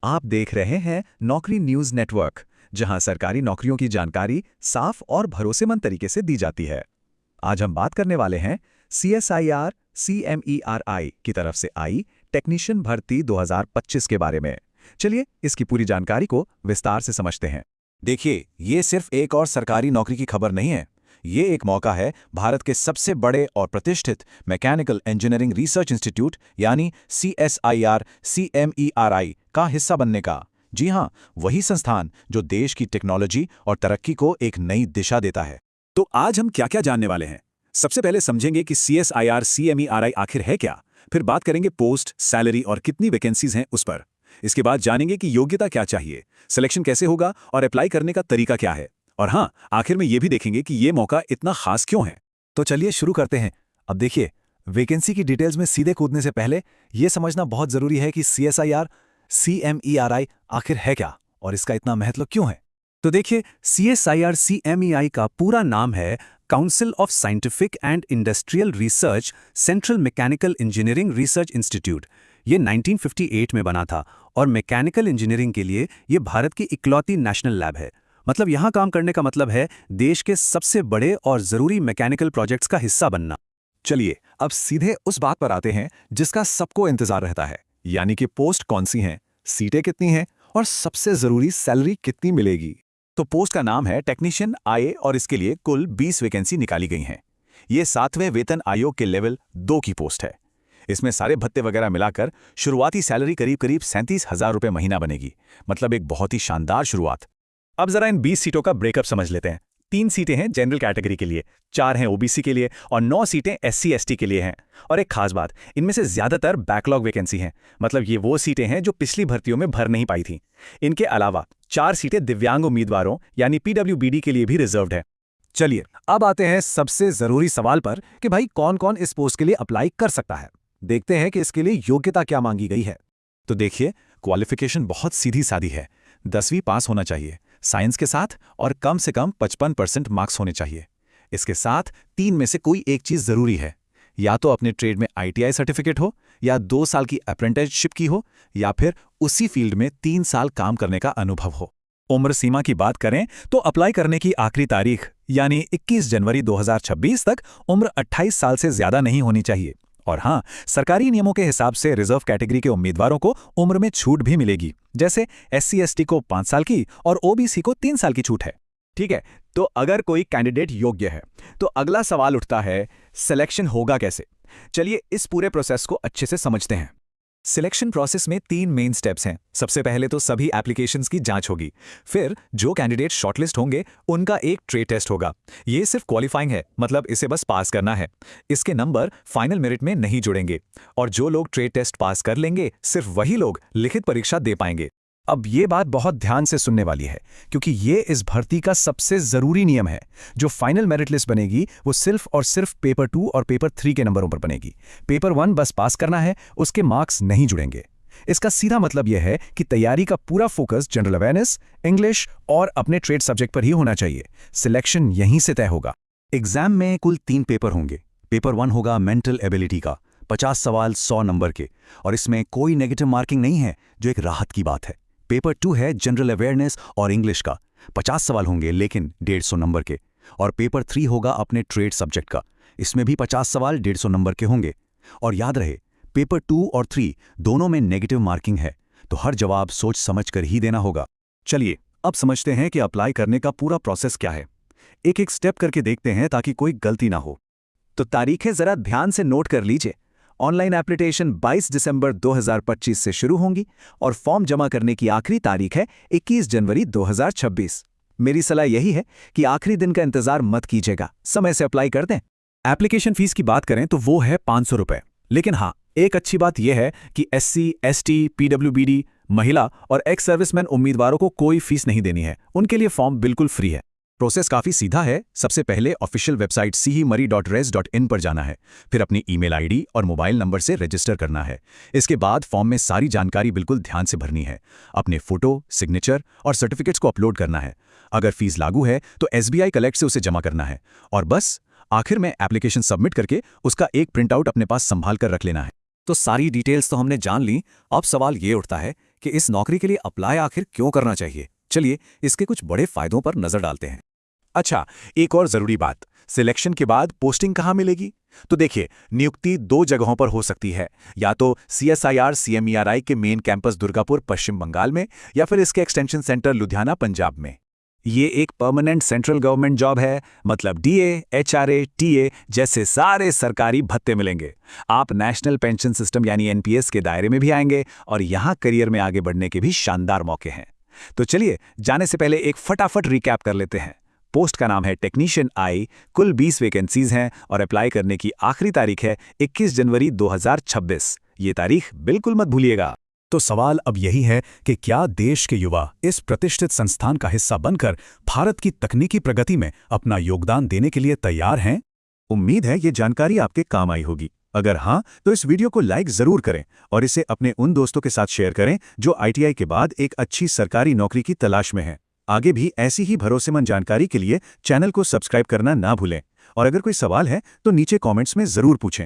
आप देख रहे हैं नौकरी न्यूज नेटवर्क, जहां सरकारी नौकरियों की जानकारी साफ और भरोसेमंद तरीके से दी जाती है। आज हम बात करने वाले हैं CSIR CMERI की तरफ से आई टेक्नीशियन भर्ती 2025 के बारे में। चलिए इसकी पूरी जानकारी को विस्तार से समझते हैं। देखिए, ये सिर्फ एक और सरकारी नौकरी की खबर नहीं है। ये एक मौका है भारत के सबसे बड़े और प्रतिष्ठित मैकेनिकल इंजीनियरिंग रिसर्च इंस्टीट्यूट यानी CSIR CMERI का हिस्सा बनने का। जी हाँ, वही संस्थान जो देश की टेक्नोलॉजी और तरक्की को एक नई दिशा देता है। तो आज हम क्या क्या जानने वाले हैं? सबसे पहले समझेंगे कि CSIR CMERI आखिर है क्या। फिर बात करेंगे पोस्ट, सैलरी और कितनी वैकेंसीज हैं उस पर। इसके बाद जानेंगे कि योग्यता क्या चाहिए, सिलेक्शन कैसे होगा और अप्लाई करने का तरीका क्या है। और हाँ, आखिर में ये भी देखेंगे कि ये मौका इतना खास क्यों है। तो चलिए शुरू करते हैं। अब देखिए, वैकेंसी की डिटेल्स में सीधे कूदने से पहले यह समझना बहुत जरूरी है कि CSIR CMERI आखिर है क्या और इसका इतना महत्व क्यों है। तो देखिए, CSIR CMEI का पूरा नाम है council of scientific and industrial research central mechanical engineering research institute. ये 1958 में बना था और मैकेनिकल इंजीनियरिंग के लिए ये भारत की इकलौती नेशनल लैब है। मतलब यहाँ काम करने का मतलब है देश के सबसे बड़े और ज़रूरी मैकेनिकल प्रोजेक्ट्स का हिस्सा बनना। चलिए अब सीधे उस बात पर आते हैं जिसका सबको इंतजार रहता है, यानी कि पोस्ट कौन सी हैं, सीटें कितनी हैं और सबसे ज़रूरी सैलरी कितनी मिलेगी। तो पोस्ट का नाम है टेक्नीशियन IA और इसके लिए कुल 20 वैकेंसी निकाली गई हैं। ये 7वें वेतन आयोग के लेवल 2 की पोस्ट है। इसमें सारे भत्ते वगैरह मिलाकर शुरुआती सैलरी करीब 37,000 रुपये महीना बनेगी। मतलब एक बहुत ही शानदार शुरुआत। अब जरा इन 20 सीटों का ब्रेकअप समझ लेते हैं। 3 सीटें हैं जनरल कैटेगरी के लिए, 4 हैं OBC के लिए और 9 सीटें SC/ST के लिए हैं। और एक खास बात, इनमें से ज्यादातर बैकलॉग वैकेंसी हैं। मतलब ये वो सीटें हैं जो पिछली भर्तियों में भर नहीं पाई थीं। इनके अलावा 4 सीटें दिव्यांग उम्मीदवारों यानी PWBD के लिए भी रिजर्व्ड है। चलिए अब आते हैं सबसे जरूरी सवाल पर कि भाई कौन कौन इस पोस्ट के लिए अप्लाई कर सकता है। देखते हैं कि इसके लिए योग्यता क्या मांगी गई है। तो देखिए, क्वालिफिकेशन बहुत सीधी सादी है। 10वीं पास होना चाहिए साइंस के साथ और कम से कम 55% मार्क्स होने चाहिए। इसके साथ 3 में से कोई एक चीज जरूरी है। या तो अपने ट्रेड में ITI सर्टिफिकेट हो, या 2 साल की अप्रेंटिसशिप की हो, या फिर उसी फील्ड में 3 साल काम करने का अनुभव हो। उम्र सीमा की बात करें तो अप्लाई करने की आखिरी तारीख यानी 21 जनवरी 2026 तक उम्र 28 साल से ज्यादा नहीं होनी चाहिए। और हाँ, सरकारी नियमों के हिसाब से रिजर्व कैटेगरी के उम्मीदवारों को उम्र में छूट भी मिलेगी। जैसे SC/ST को 5 साल की और OBC को 3 साल की छूट है। ठीक है, तो अगर कोई कैंडिडेट योग्य है तो अगला सवाल उठता है, सिलेक्शन होगा कैसे। चलिए इस पूरे प्रोसेस को अच्छे से समझते हैं। सिलेक्शन प्रोसेस में 3 मेन स्टेप्स हैं। सबसे पहले तो सभी एप्लीकेशंस की जांच होगी। फिर जो कैंडिडेट शॉर्टलिस्ट होंगे उनका एक ट्रेड टेस्ट होगा। ये सिर्फ क्वालिफाइंग है, मतलब इसे बस पास करना है। इसके नंबर फाइनल मेरिट में नहीं जुड़ेंगे और जो लोग ट्रेड टेस्ट पास कर लेंगे सिर्फ वही लोग लिखित परीक्षा दे पाएंगे। अब ये बात बहुत ध्यान से सुनने वाली है, क्योंकि ये इस भर्ती का सबसे जरूरी नियम है। जो फाइनल मेरिट लिस्ट बनेगी वो सिर्फ और सिर्फ पेपर 2 और पेपर 3 के नंबरों पर बनेगी। पेपर 1 बस पास करना है, उसके मार्क्स नहीं जुड़ेंगे। इसका सीधा मतलब यह है कि तैयारी का पूरा फोकस जनरल अवेयरनेस, इंग्लिश और अपने ट्रेड सब्जेक्ट पर ही होना चाहिए। सिलेक्शन यहीं से तय होगा। एग्जाम में कुल 3 पेपर होंगे। पेपर 1 होगा मेंटल एबिलिटी का, 50 सवाल 100 नंबर के, और इसमें कोई नेगेटिव मार्किंग नहीं है, जो एक राहत की बात है। पेपर 2 है जनरल अवेयरनेस और इंग्लिश का, 50 सवाल होंगे लेकिन 150 नंबर के। और पेपर 3 होगा अपने ट्रेड सब्जेक्ट का, इसमें भी 50 सवाल 150 नंबर के होंगे। और याद रहे, पेपर 2 और 3 दोनों में नेगेटिव मार्किंग है, तो हर जवाब सोच समझ कर ही देना होगा। चलिए अब समझते हैं कि अप्लाई करने का पूरा प्रोसेस क्या है। एक एक स्टेप करके देखते हैं ताकि कोई गलती ना हो। तो तारीखें जरा ध्यान से नोट कर लीजिए। ऑनलाइन एप्लीकेशन 22 दिसंबर 2025 से शुरू होंगी और फॉर्म जमा करने की आखिरी तारीख है 21 जनवरी 2026। मेरी सलाह यही है कि आखिरी दिन का इंतजार मत कीजिएगा, समय से अप्लाई कर दें। एप्लीकेशन फीस की बात करें तो वो है 500 रुपये। लेकिन हाँ, एक अच्छी बात यह है कि SC/ST, PWBD, महिला और एक्स सर्विसमैन उम्मीदवारों को कोई फीस नहीं देनी है। उनके लिए फॉर्म बिल्कुल फ्री है। प्रोसेस काफी सीधा है। सबसे पहले ऑफिशियल वेबसाइट cemari.res.in पर जाना है, फिर अपनी ईमेल आईडी और मोबाइल नंबर से रजिस्टर करना है। इसके बाद फॉर्म में सारी जानकारी बिल्कुल ध्यान से भरनी है। अपने फोटो, सिग्नेचर और सर्टिफिकेट्स को अपलोड करना है। अगर फीस लागू है तो SBI कलेक्ट से उसे जमा करना है और बस आखिर में एप्लीकेशन सबमिट करके उसका एक प्रिंटआउट अपने पास संभाल कर रख लेना है। तो सारी डिटेल्स तो हमने जान ली। अब सवाल ये उठता है कि इस नौकरी के लिए अप्लाई आखिर क्यों करना चाहिए। चलिए इसके कुछ बड़े फायदों पर नजर डालते हैं। अच्छा, एक और जरूरी बात, सिलेक्शन के बाद पोस्टिंग कहाँ मिलेगी? तो देखिए, नियुक्ति 2 जगहों पर हो सकती है, या तो CSIR CMERI के मेन कैंपस दुर्गापुर पश्चिम बंगाल में, या फिर इसके एक्सटेंशन सेंटर लुधियाना पंजाब में। ये एक परमानेंट सेंट्रल गवर्नमेंट जॉब है, मतलब DA, HRA, TA जैसे सारे सरकारी भत्ते मिलेंगे। आप नेशनल पेंशन सिस्टम यानी NPS के दायरे में भी आएंगे और यहाँ करियर में आगे बढ़ने के भी शानदार मौके हैं। तो चलिए जाने से पहले एक फटाफट रिकैप कर लेते हैं। पोस्ट का नाम है टेक्नीशियन आई, कुल 20 वैकेंसीज हैं और अप्लाई करने की आखिरी तारीख है 21 जनवरी 2026। ये तारीख बिल्कुल मत भूलिएगा। तो सवाल अब यही है कि क्या देश के युवा इस प्रतिष्ठित संस्थान का हिस्सा बनकर भारत की तकनीकी प्रगति में अपना योगदान देने के लिए तैयार हैं? उम्मीद है ये जानकारी आपके काम आई होगी। अगर हाँ, तो इस वीडियो को लाइक जरूर करें और इसे अपने उन दोस्तों के साथ शेयर करें जो ITI के बाद एक अच्छी सरकारी नौकरी की तलाश में हैं। आगे भी ऐसी ही भरोसेमंद जानकारी के लिए चैनल को सब्सक्राइब करना ना भूलें और अगर कोई सवाल है तो नीचे कमेंट्स में जरूर पूछें।